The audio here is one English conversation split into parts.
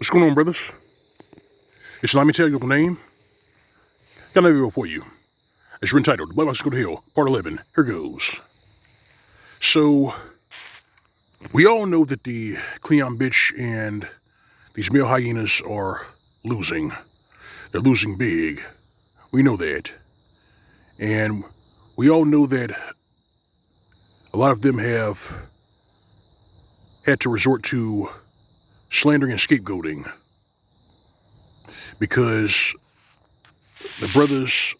What's going on, brothers? It's Let me tell you your name. Got another video for you. It's entitled Black Box Go to Hell, Part 11. Here goes. So, we all know that the Cleon bitch and these male hyenas are losing. They're losing big. We know that. And we all know that a lot of them have had to resort to slandering and scapegoating because the brothers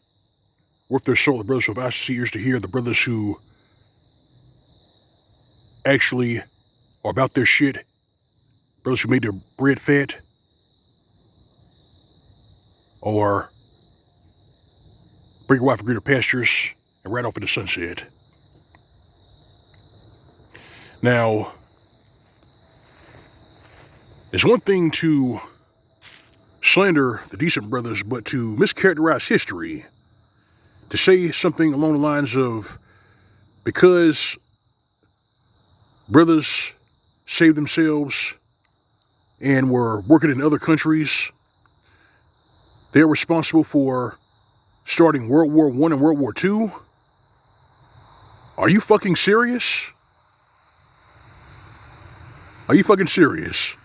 worth their soul, the brothers who have eyes to see, ears to hear, the brothers who actually are about their shit, brothers who made their bread fat, or bring your wife to greener pastures and ride off into sunset. Now, it's one thing to slander the decent brothers, but to mischaracterize history, to say something along the lines of, because brothers saved themselves and were working in other countries, they're responsible for starting World War I and World War II? Are you fucking serious? Are you fucking serious?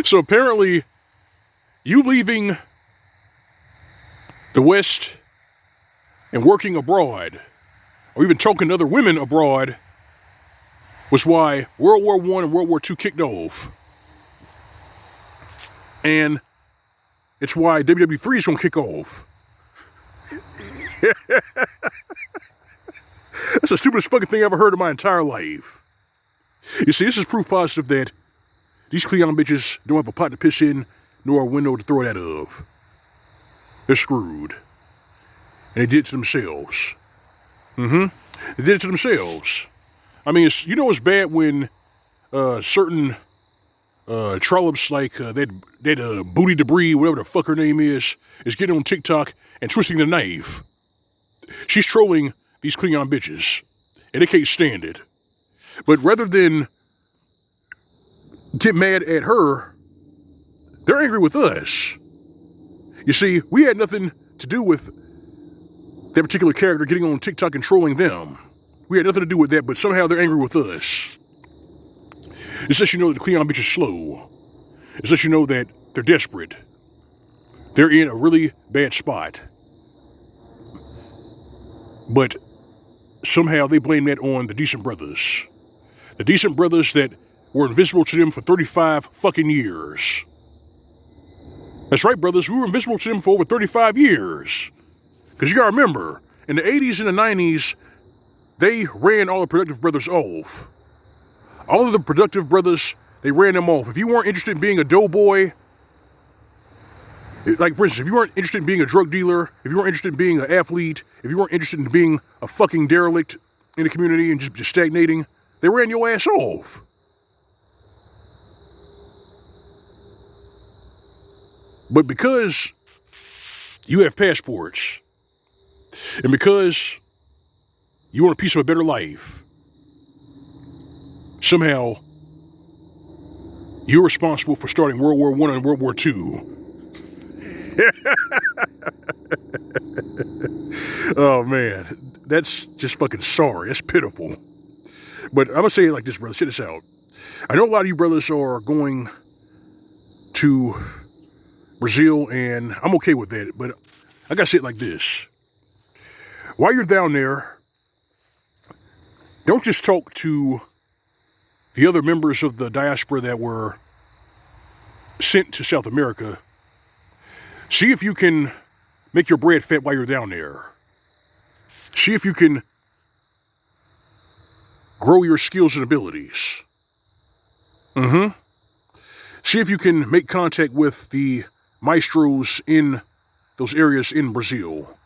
So apparently, you leaving the West and working abroad, or even talking to other women abroad, was why World War I and World War II kicked off. And it's why WW3 is going to kick off. That's the stupidest fucking thing I ever heard in my entire life. You see, this is proof positive that these Cleon bitches don't have a pot to piss in, nor a window to throw it out of. They're screwed. And they did it to themselves. They did it to themselves. I mean, it's bad when certain trollops like that Booty Debris, whatever the fuck her name is getting on TikTok and twisting the knife. She's trolling these Cleon bitches, and they can't stand it. But rather than get mad at her, they're angry with us. You see, we had nothing to do with that particular character getting on TikTok and trolling them. We had nothing to do with that, but somehow they're angry with us. This lets you know that the Cleon bitch is slow. This lets you know that they're desperate. They're in a really bad spot. But somehow they blame that on the decent brothers. The decent brothers that were invisible to them for 35 fucking years. That's right, brothers. We were invisible to them for over 35 years. Because you gotta remember, in the 80s and the 90s, they ran all the productive brothers off. All of the productive brothers, they ran them off. If you weren't interested in being a doughboy, like for instance, if you weren't interested in being a drug dealer, if you weren't interested in being an athlete, if you weren't interested in being a fucking derelict in the community and just stagnating, they ran your ass off. But because you have passports, and because you want a piece of a better life, somehow you're responsible for starting World War I and World War II. Oh man, that's just fucking sorry. That's pitiful. But I'm gonna say it like this, brother. Check this out. I know a lot of you brothers are going to Brazil, and I'm okay with that, but I gotta say it like this. While you're down there, don't just talk to the other members of the diaspora that were sent to South America. See if you can make your bread fat while you're down there. See if you can grow your skills and abilities. See if you can make contact with the maestros in those areas in Brazil.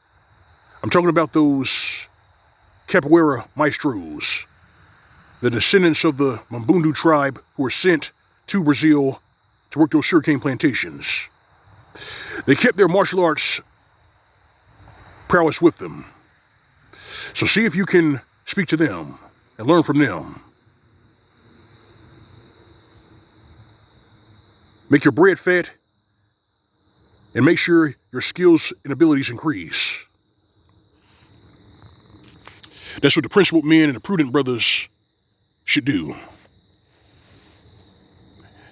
I'm talking about those capoeira maestros, the descendants of the Mbundu tribe who were sent to Brazil to work those sugarcane plantations. They kept their martial arts prowess with them. So see if you can speak to them and learn from them. make your bread fat, and make sure your skills and abilities increase. That's what the principled men and the prudent brothers should do.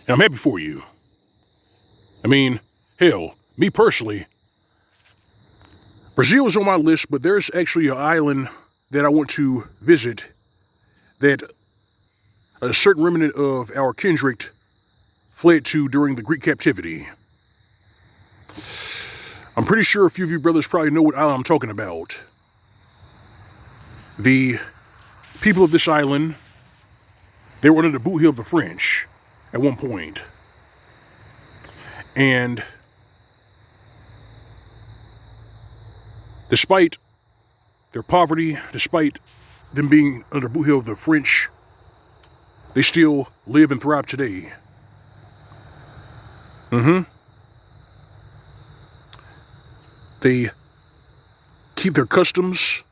And I'm happy for you. I mean, hell, me personally, Brazil is on my list, but there's actually an island that I want to visit that a certain remnant of our kindred fled to during the Greek captivity. I'm pretty sure a few of you brothers probably know what island I'm talking about. The people of this island, they were under the boot heel of the French at one point. And despite their poverty, despite them being under the boot heel of the French, they still live and thrive today. They keep their customs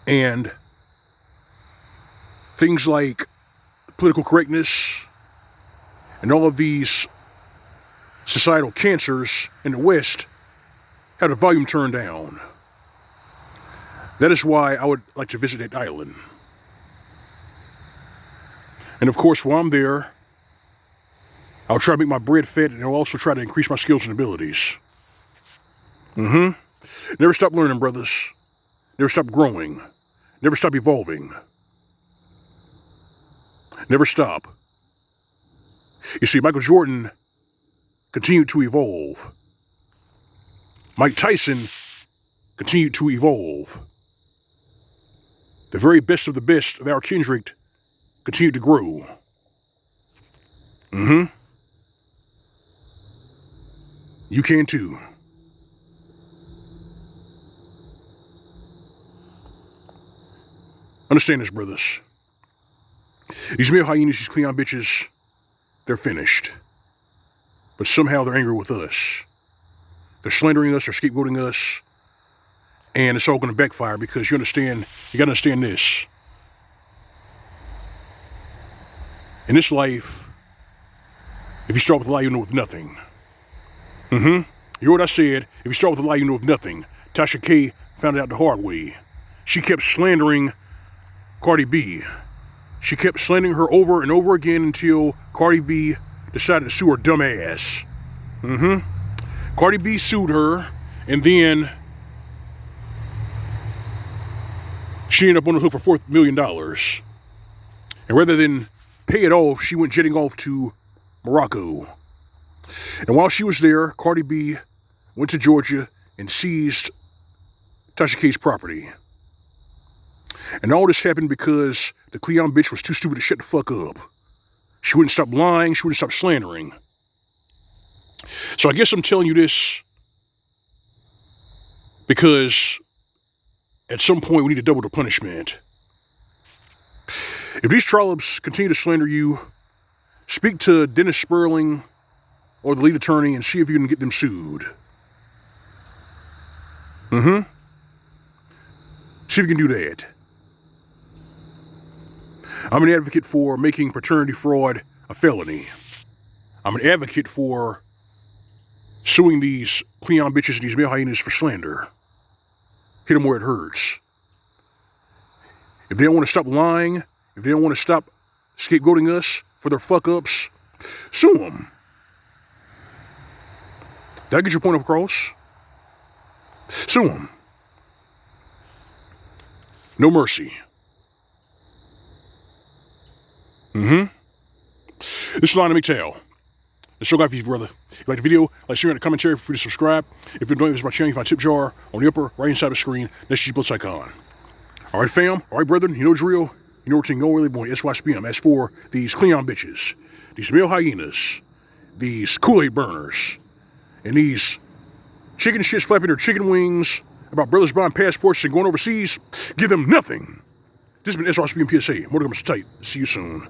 and things like political correctness and all of these societal cancers in the West have the volume turned down. That is why I would like to visit that island. And of course, while I'm there, I'll try to make my bread fat, and I'll also try to increase my skills and abilities. Never stop learning, brothers. Never stop growing. Never stop evolving. Never stop. You see, Michael Jordan continued to evolve. Mike Tyson continued to evolve. The very best of the best of our kindred continued to grow. You can too. Understand this, brothers. These male hyenas, these Cleon bitches, they're finished. But somehow they're angry with us. They're slandering us, they're scapegoating us, and it's all going to backfire because you got to understand this. In this life, if you start with a lie, you know with nothing. You heard what I said. If you start with a lie, you know with nothing. Tasha K found it out the hard way. She kept slandering Cardi B. She kept slandering her over and over again until Cardi B decided to sue her dumb ass. Cardi B sued her, and then she ended up on the hook for $4 million. And rather than pay it off, she went jetting off to Morocco. And while she was there, Cardi B went to Georgia and seized Tasha K's property. And all this happened because the Cleon bitch was too stupid to shut the fuck up. She wouldn't stop lying. She wouldn't stop slandering. So I guess I'm telling you this because at some point we need to double the punishment. If these trollops continue to slander you, speak to Dennis Sperling or the lead attorney and see if you can get them sued. See if you can do that. I'm an advocate for making paternity fraud a felony. I'm an advocate for suing these Cleon bitches and these male hyenas for slander. Hit them where it hurts. If they don't want to stop lying, if they don't want to stop scapegoating us for their fuck-ups, sue them. Did I get your point across? Sue them. No mercy. This is Line of McTail. It's so glad for you, brother. If you like the video, like, share in the commentary, feel free to subscribe. If you're doing this my channel, you find a tip jar on the upper right hand side of the screen. That's the plus icon. All right, fam. All right, brethren. You know the drill. You know what you're going, boy. SYSBM. As for these Cleon bitches, these male hyenas, these Kool-Aid burners, and these chicken shits flapping their chicken wings about brothers buying passports and going overseas, give them nothing. This has been SYSBM PSA. More to come tight. See you soon.